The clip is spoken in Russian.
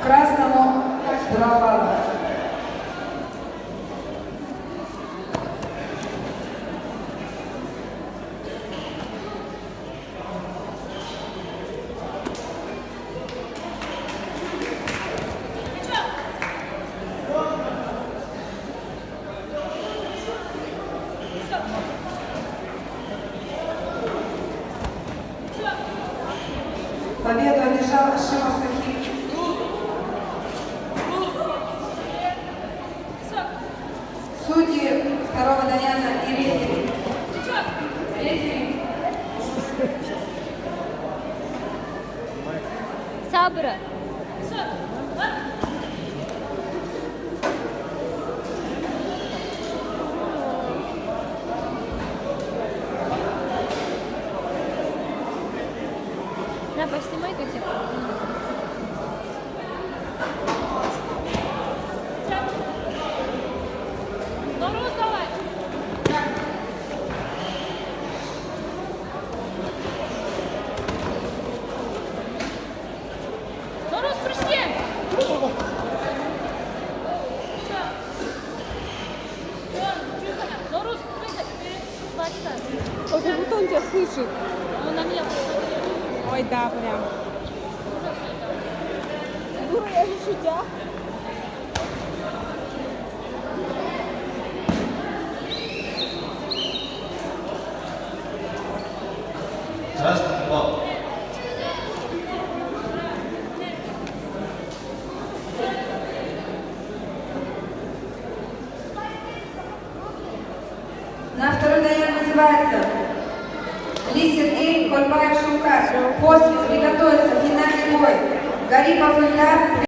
Красному 2 балла. Победу одержал Шимов Сахиб. Судьи второго Даяна и рефери. Сабра. На, поснимай котик. Норус, давай. Норус, прыжки. Норус, прыгай. Как будто он тебя слышит. Он на меня посмотрел. Ой, да, прям. Дура, я же шутя. Красный бал. На второй Даян называется Ли Сергей Кольбаев Шулкаш. После приготовиться финальный бой. Гарипов Ильдар.